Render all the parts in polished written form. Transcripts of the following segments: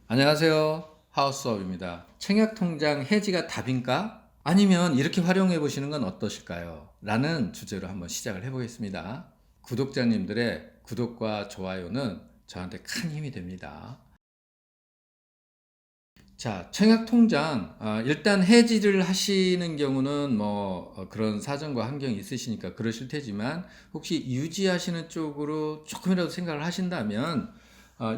안녕하세요. 하우스업입니다. 청약통장 해지가 답인가? 아니면 이렇게 활용해 보시는 건 어떠실까요? 라는 주제로 한번 시작을 해보겠습니다. 구독자님들의 구독과 좋아요는 저한테 큰 힘이 됩니다. 자, 청약통장, 일단 해지를 하시는 경우는 그런 사정과 환경이 있으시니까 그러실 테지만 혹시 유지하시는 쪽으로 조금이라도 생각을 하신다면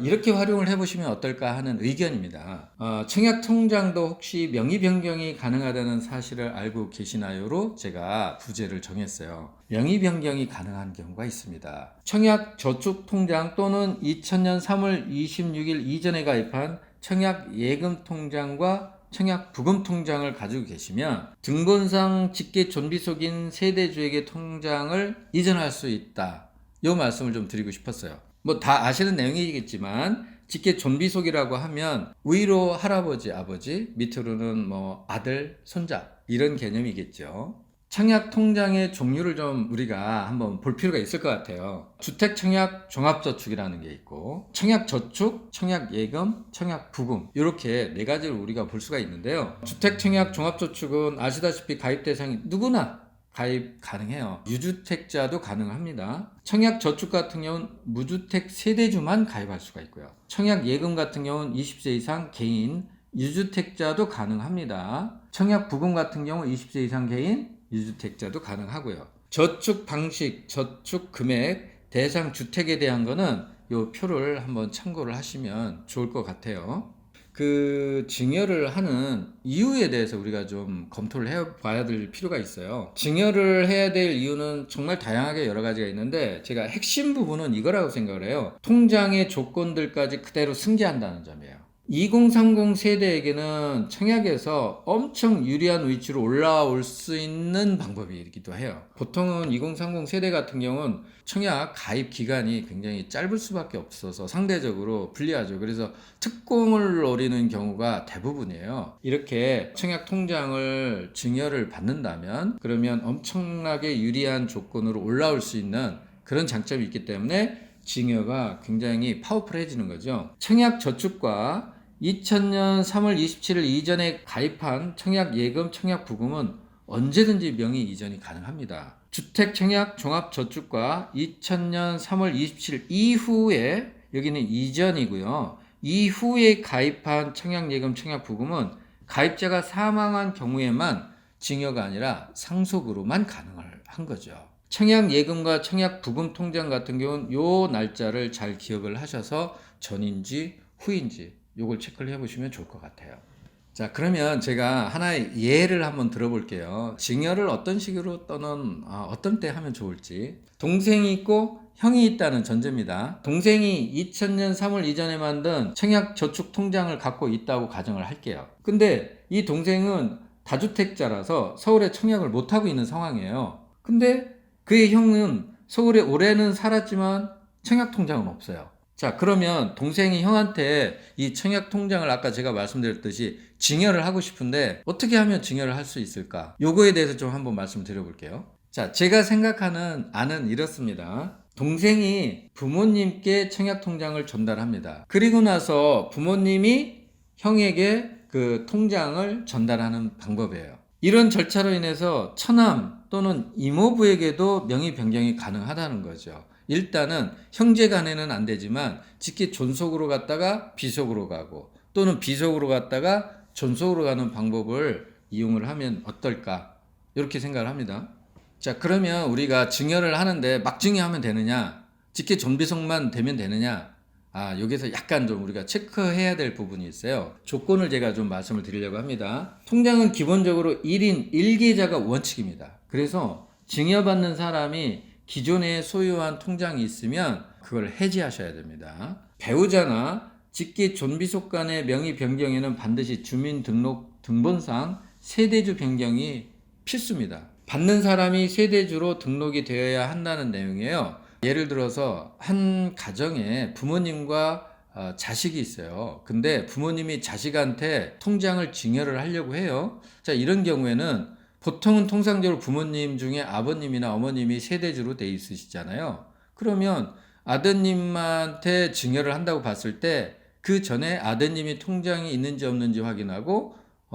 이렇게 활용을 해보시면 어떨까 하는 의견입니다. 청약통장도 혹시 명의 변경이 가능하다는 사실을 알고 계시나요로 제가 부제를 정했어요. 명의 변경이 가능한 경우가 있습니다. 청약저축통장 또는 2000년 3월 26일 이전에 가입한 청약예금통장과 청약부금통장을 가지고 계시면 등본상 직계존비속인 세대주에게 통장을 이전할 수 있다. 이 말씀을 좀 드리고 싶었어요. 다 아시는 내용이겠지만 직계존비속이라고 하면 위로 할아버지, 아버지, 밑으로는 아들, 손자 이런 개념이겠죠. 청약통장의 종류를 좀 우리가 한번 볼 필요가 있을 것 같아요. 주택청약 종합저축이라는 게 있고 청약저축, 청약예금, 청약부금 이렇게 네 가지를 우리가 볼 수가 있는데요. 주택청약 종합저축은 아시다시피 가입 대상이 누구나 가입 가능해요. 유주택자도 가능합니다. 청약저축 같은 경우는 무주택 세대주만 가입할 수가 있고요. 청약예금 같은 경우는 20세 이상 개인, 유주택자도 가능합니다. 청약부금 같은 경우 20세 이상 개인, 유주택자도 가능하고요. 저축 방식, 저축 금액, 대상 주택에 대한 거는 이 표를 한번 참고를 하시면 좋을 것 같아요. 그 증여를 하는 이유에 대해서 우리가 좀 검토를 해 봐야 될 필요가 있어요. 증여를 해야 될 이유는 정말 다양하게 여러 가지가 있는데 제가 핵심 부분은 이거라고 생각을 해요. 통장의 조건들까지 그대로 승계한다는 점이에요. 2030 세대에게는 청약에서 엄청 유리한 위치로 올라올 수 있는 방법이기도 해요. 보통은 2030 세대 같은 경우는 청약 가입 기간이 굉장히 짧을 수밖에 없어서 상대적으로 불리하죠. 그래서 특공을 노리는 경우가 대부분이에요. 이렇게 청약 통장을 증여를 받는다면 그러면 엄청나게 유리한 조건으로 올라올 수 있는 그런 장점이 있기 때문에 증여가 굉장히 파워풀해지는 거죠. 청약 저축과 2000년 3월 27일 이전에 가입한 청약예금, 청약부금은 언제든지 명의 이전이 가능합니다. 주택청약 종합저축과 2000년 3월 27일 이후에 여기는 이전이고요. 이후에 가입한 청약예금, 청약부금은 가입자가 사망한 경우에만 증여가 아니라 상속으로만 가능을 한 거죠. 청약예금과 청약부금 통장 같은 경우는 요 날짜를 잘 기억을 하셔서 전인지 후인지 요걸 체크를 해보시면 좋을 것 같아요. 자, 그러면 제가 하나의 예를 한번 들어볼게요. 증여를 어떤 식으로 또는 어떤 때 하면 좋을지. 동생이 있고 형이 있다는 전제입니다. 동생이 2000년 3월 이전에 만든 청약저축통장을 갖고 있다고 가정을 할게요. 근데 이 동생은 다주택자라서 서울에 청약을 못하고 있는 상황이에요. 근데 그의 형은 서울에 오래는 살았지만 청약통장은 없어요. 자, 그러면 동생이 형한테 이 청약통장을 아까 제가 말씀드렸듯이 증여를 하고 싶은데 어떻게 하면 증여를 할 수 있을까? 요거에 대해서 좀 한번 말씀드려 볼게요. 자, 제가 생각하는 안은 이렇습니다. 동생이 부모님께 청약통장을 전달합니다. 그리고 나서 부모님이 형에게 그 통장을 전달하는 방법이에요. 이런 절차로 인해서 처남 또는 이모부에게도 명의 변경이 가능하다는 거죠. 일단은 형제 간에는 안 되지만 직계 존속으로 갔다가 비속으로 가고 또는 비속으로 갔다가 존속으로 가는 방법을 이용을 하면 어떨까? 이렇게 생각을 합니다. 자, 그러면 우리가 증여를 하는데 막 증여하면 되느냐? 직계 존비속만 되면 되느냐? 여기서 약간 좀 우리가 체크해야 될 부분이 있어요. 조건을 제가 좀 말씀을 드리려고 합니다. 통장은 기본적으로 1인 1계좌가 원칙입니다. 그래서 증여받는 사람이 기존에 소유한 통장이 있으면 그걸 해지하셔야 됩니다. 배우자나 직계 존비속 간의 명의 변경에는 반드시 주민등록 등본상 세대주 변경이 필수입니다. 받는 사람이 세대주로 등록이 되어야 한다는 내용이에요. 예를 들어서 한 가정에 부모님과 자식이 있어요. 근데 부모님이 자식한테 통장을 증여를 하려고 해요. 자, 이런 경우에는 보통은 통상적으로 부모님 중에 아버님이나 어머님이 세대주로 돼 있으시잖아요. 그러면 아드님한테 증여를 한다고 봤을 때 그 그 전에 아드님이 통장이 있는지 없는지 확인하고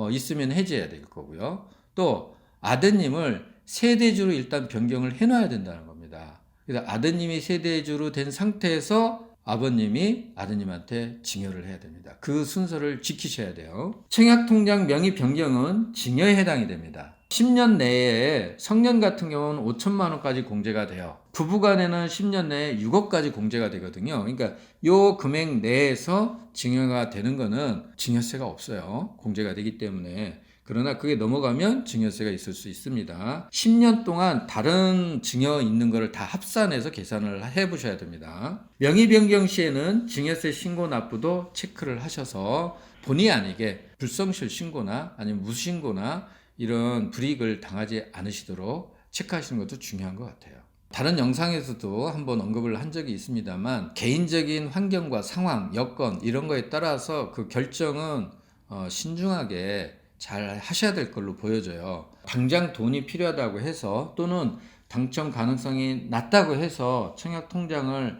있으면 해지해야 될 거고요. 또 아드님을 세대주로 일단 변경을 해놔야 된다는 겁니다. 그래서 아드님이 세대주로 된 상태에서 아버님이 아드님한테 증여를 해야 됩니다. 그 순서를 지키셔야 돼요. 청약통장 명의 변경은 증여에 해당이 됩니다. 10년 내에 성년 같은 경우는 5천만 원까지 공제가 돼요. 부부간에는 10년 내에 6억까지 공제가 되거든요. 그러니까 요 금액 내에서 증여가 되는 거는 증여세가 없어요. 공제가 되기 때문에. 그러나 그게 넘어가면 증여세가 있을 수 있습니다. 10년 동안 다른 증여 있는 거를 다 합산해서 계산을 해 보셔야 됩니다. 명의 변경 시에는 증여세 신고 납부도 체크를 하셔서 본의 아니게 불성실 신고나 아니면 무신고나 이런 불이익을 당하지 않으시도록 체크하시는 것도 중요한 것 같아요. 다른 영상에서도 한번 언급을 한 적이 있습니다만 개인적인 환경과 상황, 여건 이런 거에 따라서 그 결정은 신중하게 잘 하셔야 될 걸로 보여져요. 당장 돈이 필요하다고 해서 또는 당첨 가능성이 낮다고 해서 청약 통장을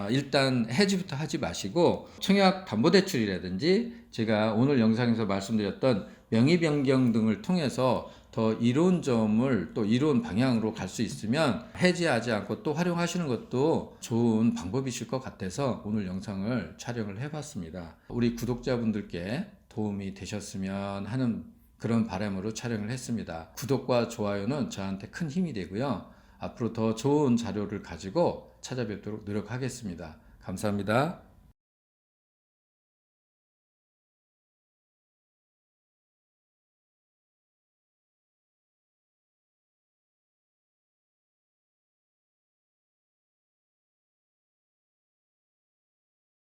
일단 해지부터 하지 마시고 청약 담보대출이라든지 제가 오늘 영상에서 말씀드렸던 명의 변경 등을 통해서 더 이로운 점을 또 이로운 방향으로 갈 수 있으면 해지하지 않고 또 활용하시는 것도 좋은 방법이실 것 같아서 오늘 영상을 촬영을 해봤습니다. 우리 구독자분들께 도움이 되셨으면 하는 그런 바람으로 촬영을 했습니다. 구독과 좋아요는 저한테 큰 힘이 되고요. 앞으로 더 좋은 자료를 가지고 찾아뵙도록 노력하겠습니다. 감사합니다.